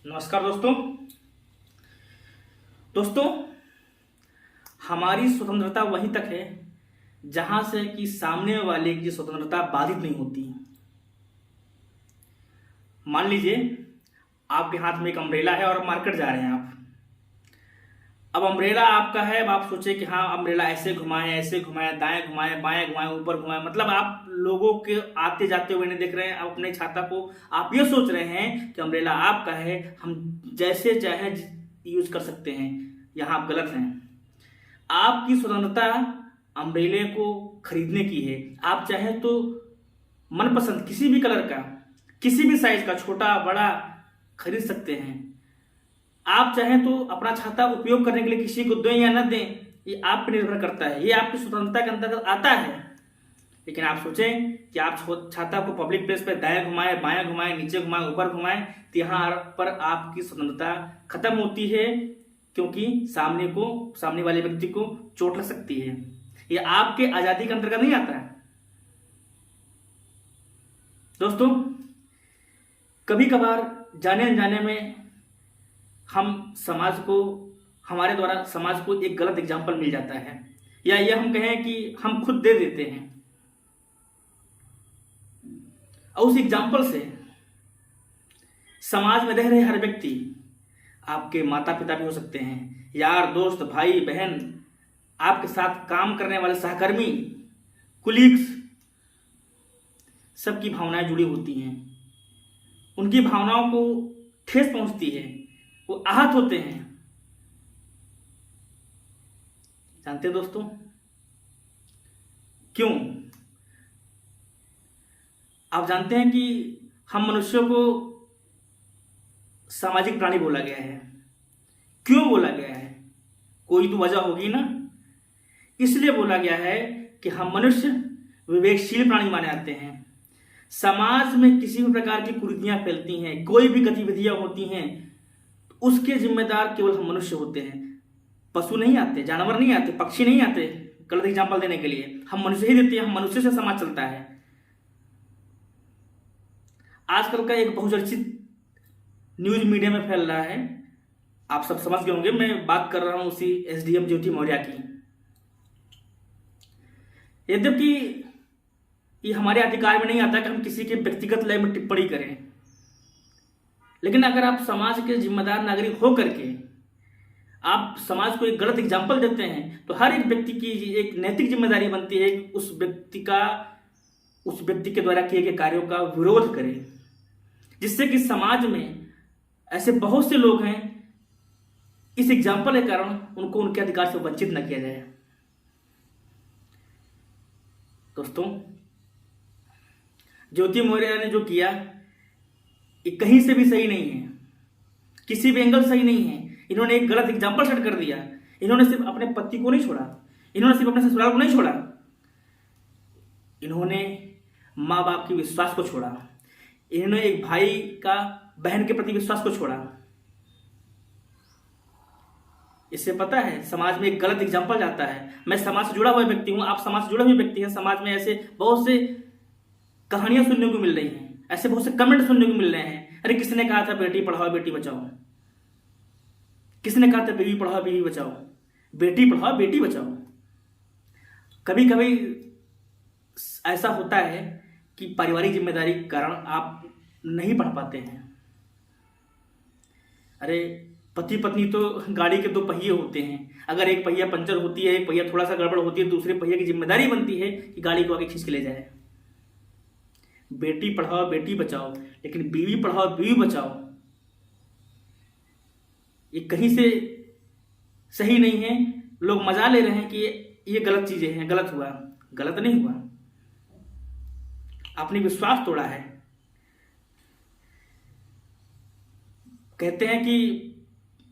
नमस्कार दोस्तों। दोस्तों, हमारी स्वतंत्रता वहीं तक है जहां से कि सामने वाले की स्वतंत्रता बाधित नहीं होती। मान लीजिए आपके हाथ में एक अम्ब्रेला है और मार्केट जा रहे हैं आप। अब अम्ब्रेला आपका है। अब आप सोचे कि हाँ, अम्ब्रेला ऐसे घुमाएं, दाएं घुमाएं, बाएं घुमाएं, ऊपर घुमाएं, मतलब आप लोगों के आते जाते हुए नहीं देख रहे हैं। आप अपने छाता को आप ये सोच रहे हैं कि अम्ब्रेला आपका है, हम जैसे चाहे यूज कर सकते हैं। यहाँ आप गलत हैं। आपकी स्वतंत्रता अम्ब्रेले को खरीदने की है। आप चाहे तो मनपसंद किसी भी कलर का, किसी भी साइज का, छोटा बड़ा खरीद सकते हैं। आप चाहें तो अपना छाता उपयोग करने के लिए किसी को दें या न दें, ये आप पर निर्भर करता है। ये आपकी स्वतंत्रता के अंतर्गत आता है। लेकिन आप सोचें कि आप छाता को पब्लिक प्लेस पर दाएं घुमाएं, बाएं घुमाएं, नीचे घुमाएं, ऊपर घुमाएं, तो यहाँ पर आपकी स्वतंत्रता खत्म होती है, क्योंकि सामने वाले व्यक्ति को चोट लग सकती है। ये आपके आजादी के अंतर्गत नहीं आता है। दोस्तों, कभी कभार जाने अनजाने में हमारे द्वारा समाज को एक गलत एग्जाम्पल मिल जाता है, या ये हम कहें कि हम खुद दे देते हैं। और उस एग्जाम्पल से समाज में रह रहे हर व्यक्ति, आपके माता पिता भी हो सकते हैं, यार दोस्त, भाई बहन, आपके साथ काम करने वाले सहकर्मी, कुलीग्स, सबकी भावनाएं जुड़ी होती हैं। उनकी भावनाओं को ठेस पहुंचती है, वो आहत होते हैं। जानते हैं दोस्तों क्यों? आप जानते हैं कि हम मनुष्यों को सामाजिक प्राणी बोला गया है। क्यों बोला गया है? कोई तो वजह होगी ना। इसलिए बोला गया है कि हम मनुष्य विवेकशील प्राणी माने जाते हैं। समाज में किसी भी प्रकार की कुरीतियां फैलती हैं, कोई भी गतिविधियां होती हैं, उसके जिम्मेदार केवल हम मनुष्य होते हैं। पशु नहीं आते, जानवर नहीं आते, पक्षी नहीं आते गलत एग्जाम्पल देने के लिए। हम मनुष्य ही देते हैं। हम मनुष्य से समाज चलता है। आजकल का एक बहुचर्चित न्यूज मीडिया में फैल रहा है, आप सब समझ गए होंगे, मैं बात कर रहा हूं उसी एसडीएम ज्योति मौर्य की। यद्यपि ये हमारे अधिकार में नहीं आता कि हम किसी के व्यक्तिगत लय में टिप्पणी करें, लेकिन अगर आप समाज के जिम्मेदार नागरिक हो करके आप समाज को एक गलत एग्जाम्पल देते हैं, तो हर एक व्यक्ति की एक नैतिक जिम्मेदारी बनती है कि उस व्यक्ति के द्वारा किए गए कार्यों का विरोध करें, जिससे कि समाज में ऐसे बहुत से लोग हैं, इस एग्जाम्पल के कारण उनको उनके अधिकार से वंचित न किया जाए। दोस्तों, ज्योति मौर्य ने जो किया ये कहीं से भी सही नहीं है, किसी भी एंगल सही नहीं है। इन्होंने एक गलत एग्जाम्पल सेट कर दिया। इन्होंने सिर्फ अपने पति को नहीं छोड़ा, इन्होंने सिर्फ अपने ससुराल को नहीं छोड़ा, इन्होंने माँ बाप के विश्वास को छोड़ा, इन्होंने एक भाई का बहन के प्रति विश्वास को छोड़ा। इससे पता है समाज में एक गलत एग्जाम्पल जाता है। मैं समाज से जुड़ा हुआ व्यक्ति हूं, आप समाज से जुड़े हुए व्यक्ति हैं। समाज में ऐसे बहुत से कहानियां सुनने को मिल रही हैं, ऐसे बहुत से कमेंट सुनने को मिल रहे हैं। अरे किसने कहा था बेटी पढ़ाओ बेटी बचाओ? किसने कहा था बीवी पढ़ाओ बीवी बचाओ? बेटी पढ़ाओ बेटी बचाओ। कभी कभी ऐसा होता है कि पारिवारिक जिम्मेदारी के कारण आप नहीं पढ़ पाते हैं। अरे पति पत्नी तो गाड़ी के दो पहिए होते हैं। अगर एक पहिया पंचर होती है, एक पहिया थोड़ा सा गड़बड़ होती है, दूसरे पहिए की जिम्मेदारी बनती है कि गाड़ी को आगे खींच के ले जाए। बेटी पढ़ाओ बेटी बचाओ, लेकिन बीवी पढ़ाओ बीवी बचाओ, ये कहीं से सही नहीं है। लोग मजा ले रहे हैं कि ये गलत चीजें हैं, गलत हुआ। गलत नहीं हुआ, आपने विश्वास तोड़ा है। कहते हैं कि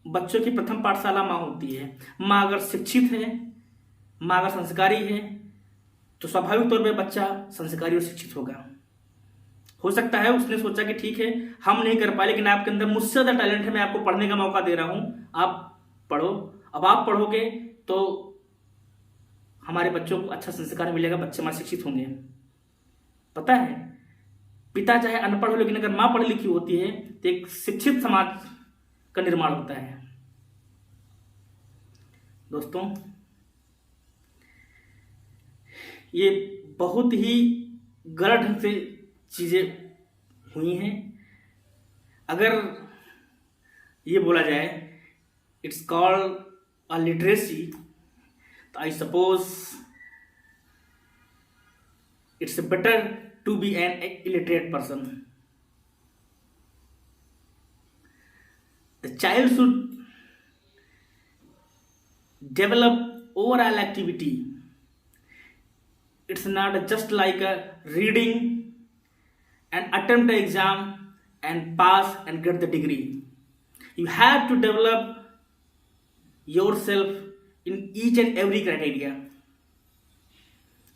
बच्चों की प्रथम पाठशाला माँ होती है। माँ अगर शिक्षित है, माँ अगर संस्कारी है, तो स्वाभाविक तौर पे बच्चा संस्कारी और शिक्षित होगा। हो सकता है उसने सोचा कि ठीक है हम नहीं कर पाए, लेकिन आपके अंदर मुझसे ज्यादा टैलेंट है, मैं आपको पढ़ने का मौका दे रहा हूं, आप पढ़ो। अब आप पढ़ोगे तो हमारे बच्चों को अच्छा संस्कार मिलेगा, बच्चे हमारे शिक्षित होंगे। पता है पिता चाहे अनपढ़ हो, लेकिन अगर माँ पढ़ी लिखी होती है तो एक शिक्षित समाज का निर्माण होता है। दोस्तों, ये बहुत ही गलत ढंग से चीज़ें हुई हैं। अगर ये बोला जाए इट्स कॉल्ड अ लिटरेसी, तो I suppose it's better to be an illiterate person. The child should develop overall activity. It's not just like a reading and attempt the exam and pass and get the degree. You have to develop yourself in each and every criteria.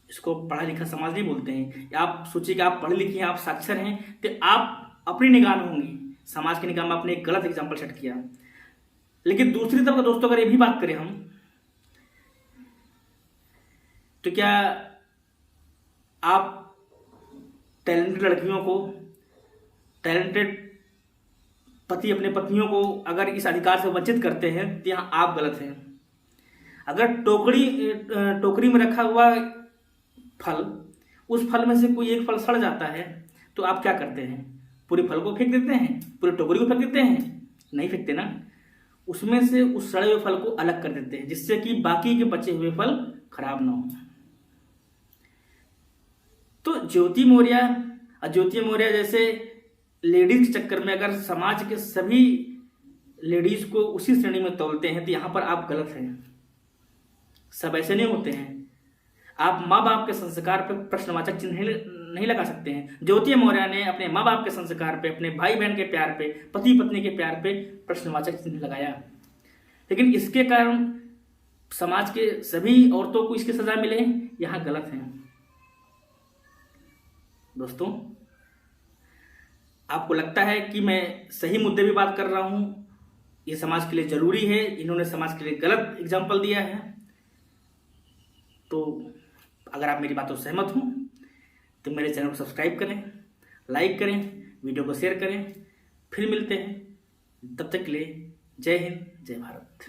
इसको पढ़ा लिखा समाज नहीं बोलते हैं। आप सोचिए कि आप पढ़े लिखे हैं, आप साक्षर हैं, तो आप अपनी निगाह में होंगे, समाज की निगाह में आपने एक गलत एग्जाम्पल सेट किया। लेकिन दूसरी तरफ दोस्तों, अगर ये भी बात करें हम, तो क्या आप टैलेंटेड लड़कियों को, टैलेंटेड पति अपने पत्नियों को अगर इस अधिकार से वंचित करते हैं तो यहाँ आप गलत हैं। अगर टोकरी में रखा हुआ फल, उस फल में से कोई एक फल सड़ जाता है तो आप क्या करते हैं? पूरे फल को फेंक देते हैं? पूरी टोकरी को फेंक देते हैं? नहीं फेंकते ना। उसमें से उस सड़े हुए फल को अलग कर देते हैं, जिससे कि बाकी के बचे हुए फल खराब ना हो। तो ज्योति मौर्य जैसे लेडीज के चक्कर में अगर समाज के सभी लेडीज को उसी श्रेणी में तोलते हैं तो यहाँ पर आप गलत हैं। सब ऐसे नहीं होते हैं। आप माँ बाप के संस्कार पर प्रश्नवाचक चिन्ह नहीं लगा सकते हैं। ज्योति मौर्य ने अपने माँ बाप के संस्कार पे, अपने भाई बहन के प्यार पे, पति पत्नी के प्यार पे प्रश्नवाचक चिन्ह लगाया। लेकिन इसके कारण समाज के सभी औरतों को इसकी सजा मिले, यहाँ गलत है। दोस्तों, आपको लगता है कि मैं सही मुद्दे पे बात कर रहा हूं, ये समाज के लिए जरूरी है, इन्होंने समाज के लिए गलत एग्जाम्पल दिया है, तो अगर आप मेरी बातों से सहमत हो तो मेरे चैनल को सब्सक्राइब करें, लाइक करें, वीडियो को शेयर करें। फिर मिलते हैं, तब तक के लिए जय हिंद, जय भारत।